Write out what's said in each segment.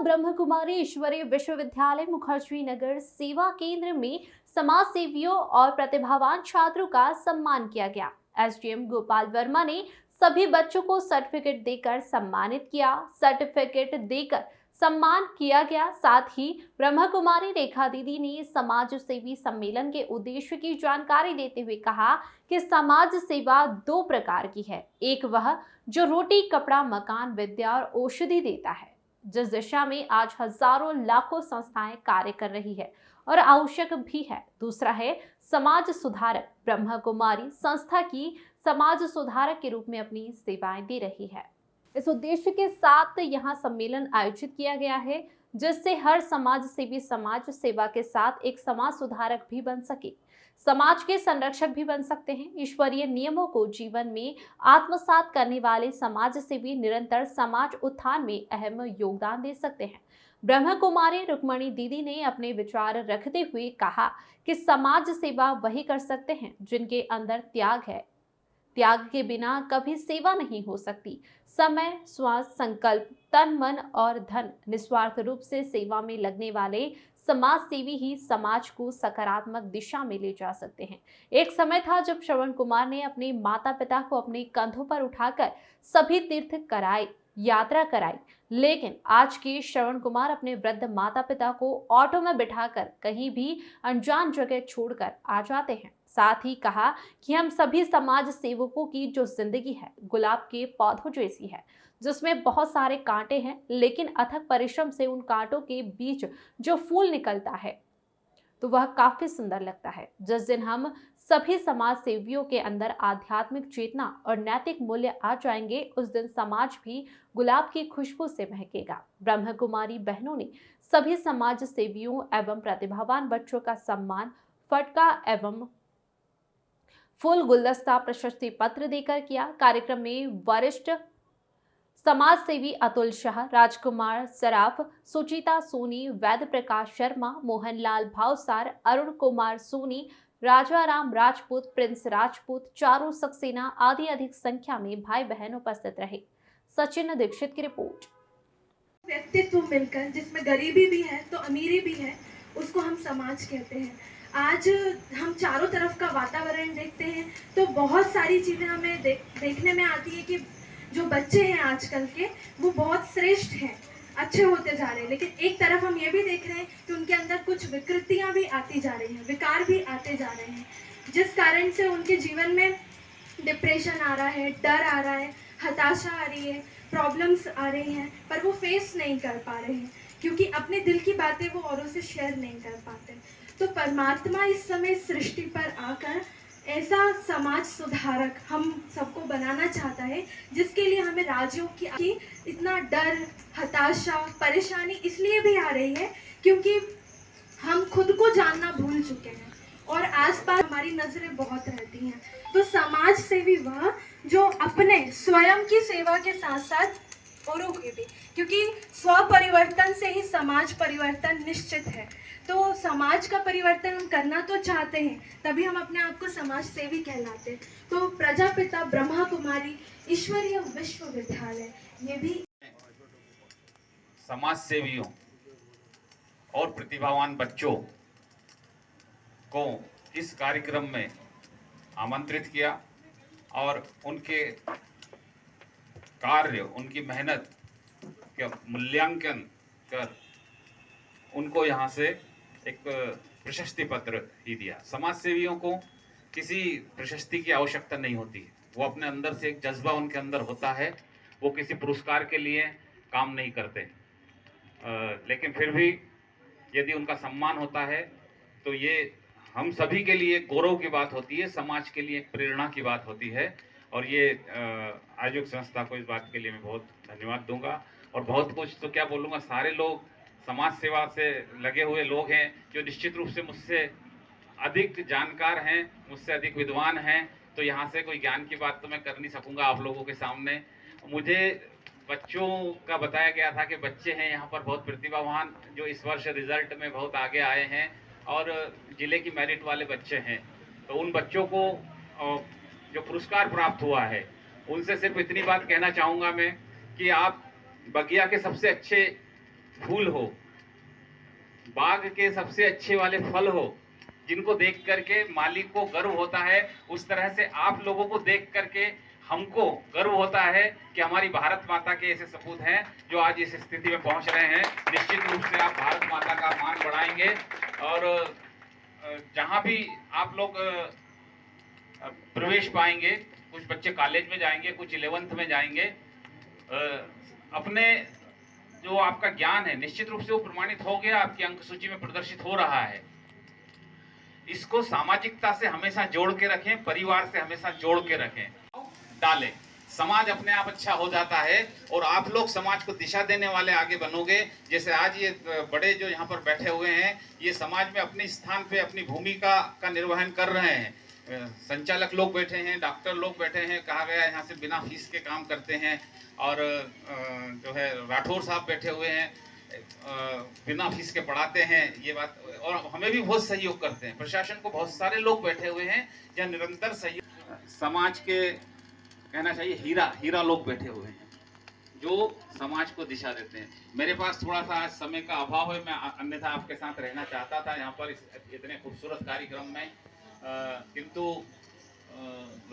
ब्रह्म कुमारी ईश्वरीय विश्वविद्यालय मुखर्जी नगर सेवा केंद्र में समाज सेवियों और प्रतिभावान छात्रों का सम्मान किया गया। एसडीएम गोपाल वर्मा ने सभी बच्चों को सर्टिफिकेट देकर सम्मानित किया। सर्टिफिकेट देकर सम्मान किया गया। साथ ही ब्रह्म कुमारी रेखा दीदी ने समाज सेवी सम्मेलन के उद्देश्य की जानकारी देते हुए कहा कि समाज सेवा दो प्रकार की है। एक वह जो रोटी, कपड़ा, मकान, विद्या और औषधि देता है, जिस दिशा में आज हजारों लाखों संस्थाएं कार्य कर रही है और आवश्यक भी है। दूसरा है समाज सुधारक। ब्रह्म कुमारी संस्था की समाज सुधारक के रूप में अपनी सेवाएं दे रही है। इस उद्देश्य के साथ यहाँ सम्मेलन आयोजित किया गया है, जिससे हर समाज सेवी समाज सेवा के साथ एक समाज सुधारक भी बन सके, समाज के संरक्षक भी बन सकते हैं। ईश्वरीय नियमों को जीवन में आत्मसात करने वाले समाज सेवी निरंतर समाज उत्थान में अहम योगदान दे सकते हैं। ब्रह्म कुमारी रुक्मणी दीदी ने अपने विचार रखते हुए कहा कि समाज सेवा वही कर सकते हैं जिनके अंदर त्याग है। त्याग के बिना कभी सेवा नहीं हो सकती। समय, श्वास, संकल्प, तन, मन और धन निस्वार्थ रूप से सेवा में लगने वाले समाज सेवी ही समाज को सकारात्मक दिशा में ले जा सकते हैं। एक समय था जब श्रवण कुमार ने अपने माता पिता को अपने कंधों पर उठाकर सभी तीर्थ कराए, यात्रा कराई, लेकिन आज के श्रवण कुमार अपने वृद्ध माता पिता को ऑटो में बिठाकर कहीं भी अनजान जगह छोड़कर आ जाते हैं। साथ ही कहा कि हम सभी समाज सेवकों की जो जिंदगी है गुलाब के पौधों जैसी है, जिसमें बहुत सारे कांटे हैं, लेकिन अथक परिश्रम से उन कांटों के बीच जो फूल निकलता है तो वह काफी सुंदर लगता है। जिस दिन हम सभी समाज सेवियों के अंदर आध्यात्मिक चेतना और नैतिक मूल्य आ जाएंगे, उस दिन समाज भी गुलाब की खुशबू से महकेगा। ब्रह्म कुमारी बहनों ने सभी समाज सेवियों एवं प्रतिभावान बच्चों का सम्मान फटका एवं फूल, गुलदस्ता, प्रशस्ति पत्र देकर किया। कार्यक्रम में वरिष्ठ समाज सेवी अतुल शाह, राजकुमार सराफ, सुचिता सोनी, वैद्य प्रकाश शर्मा, मोहनलाल भावसार, अरुण कुमार सोनी, राजाराम राजपूत, प्रिंस राजपूत, चारू सक्सेना आदि अधिक संख्या में भाई बहन उपस्थित रहे। सचिन दीक्षित की रिपोर्ट। व्यक्तित्व मिलकर जिसमें गरीबी भी है तो अमीरी भी है, उसको हम समाज कहते हैं। आज हम चारों तरफ का वातावरण देखते हैं तो बहुत सारी चीज़ें हमें देखने में आती है कि जो बच्चे हैं आजकल के वो बहुत श्रेष्ठ हैं, अच्छे होते जा रहे हैं, लेकिन एक तरफ हम ये भी देख रहे हैं कि उनके अंदर कुछ विकृतियां भी आती जा रही हैं, विकार भी आते जा रहे हैं, जिस कारण से उनके जीवन में डिप्रेशन आ रहा है, डर आ रहा है, हताशा आ रही है, प्रॉब्लम्स आ रही हैं, पर वो फेस नहीं कर पा रहे हैं क्योंकि अपने दिल की बातें वो औरों से शेयर नहीं कर पाते। तो परमात्मा इस समय सृष्टि पर आकर ऐसा समाज सुधारक हम सबको बनाना चाहता है, जिसके लिए हमें राजयोग की इतना डर, हताशा, परेशानी इसलिए भी आ रही है क्योंकि हम खुद को जानना भूल चुके हैं और आसपास हमारी नजरें बहुत रहती हैं। तो समाज सेवी वह जो अपने स्वयं की सेवा के साथ साथ औरों की भी, क्योंकि स्व परिवर्तन से ही समाज परिवर्तन निश्चित है। तो समाज का परिवर्तन हम करना तो चाहते हैं, तभी हम अपने आप को समाज सेवी कहलाते हैं। तो प्रजापिता ब्रह्मा कुमारी ईश्वरीय विश्वविद्यालय ये भी समाज सेवियों और प्रतिभावान बच्चों को इस कार्यक्रम में आमंत्रित किया और उनके कार्य, उनकी मेहनत का मूल्यांकन कर उनको यहाँ से एक प्रशस्ति पत्र ही दिया। समाज सेवियों को किसी प्रशस्ति की आवश्यकता नहीं होती है, वो अपने अंदर से एक जज्बा उनके अंदर होता है, वो किसी पुरस्कार के लिए काम नहीं करते। लेकिन फिर भी यदि उनका सम्मान होता है तो ये हम सभी के लिए गौरव की बात होती है, समाज के लिए एक प्रेरणा की बात होती है। और ये आयोजक संस्था को इस बात के लिए मैं बहुत धन्यवाद दूंगा। और बहुत कुछ तो क्या बोलूँगा, सारे लोग समाज सेवा से लगे हुए लोग हैं जो निश्चित रूप से मुझसे अधिक जानकार हैं, मुझसे अधिक विद्वान हैं। तो यहाँ से कोई ज्ञान की बात तो मैं कर नहीं सकूँगा आप लोगों के सामने। मुझे बच्चों का बताया गया था कि बच्चे हैं यहाँ पर बहुत प्रतिभावान, जो इस वर्ष रिजल्ट में बहुत आगे आए हैं और जिले की मेरिट वाले बच्चे हैं। तो उन बच्चों को जो पुरस्कार प्राप्त हुआ है, उनसे सिर्फ इतनी बात कहना चाहूँगा मैं कि आप बगिया के सबसे अच्छे फूल हो, बाग के सबसे अच्छे वाले फल हो, जिनको देख करके मालिक को गर्व होता है, उस तरह से आप लोगों को देख करके हमको गर्व होता है कि हमारी भारत माता के ऐसे सपूत हैं जो आज इस स्थिति में पहुंच रहे हैं। निश्चित रूप से आप भारत माता का मान बढ़ाएंगे और जहां भी आप लोग प्रवेश पाएंगे, कुछ बच्चे कॉलेज में जाएंगे, कुछ 11th में जाएंगे, अपने जो आपका ज्ञान है निश्चित रूप से वो प्रमाणित हो गया, आपकी अंक सूची में प्रदर्शित हो रहा है। इसको सामाजिकता से हमेशा जोड़ के रखें, परिवार से हमेशा जोड़ के रखें, डालें, समाज अपने आप अच्छा हो जाता है और आप लोग समाज को दिशा देने वाले आगे बनोगे। जैसे आज ये बड़े जो यहाँ पर बैठे हुए हैं, ये समाज में अपने स्थान पे अपनी भूमिका का निर्वहन कर रहे हैं। संचालक लोग बैठे हैं, डॉक्टर लोग बैठे हैं, कहा गया यहाँ से बिना फीस के काम करते हैं, और जो है राठौर साहब बैठे हुए हैं, बिना फीस के पढ़ाते हैं, ये बात, और हमें भी बहुत सहयोग करते हैं। प्रशासन को बहुत सारे लोग बैठे हुए हैं जो निरंतर सहयोग, समाज के कहना चाहिए हीरा लोग बैठे हुए हैं जो समाज को दिशा देते हैं। मेरे पास थोड़ा सा आज समय का अभाव है, मैं अन्यथा आपके साथ रहना चाहता था यहाँ पर इतने खूबसूरत कार्यक्रम में, किंतु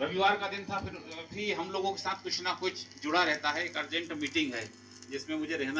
रविवार का दिन था, फिर भी हम लोगों के साथ कुछ ना कुछ जुड़ा रहता है। एक अर्जेंट मीटिंग है जिसमें मुझे रहना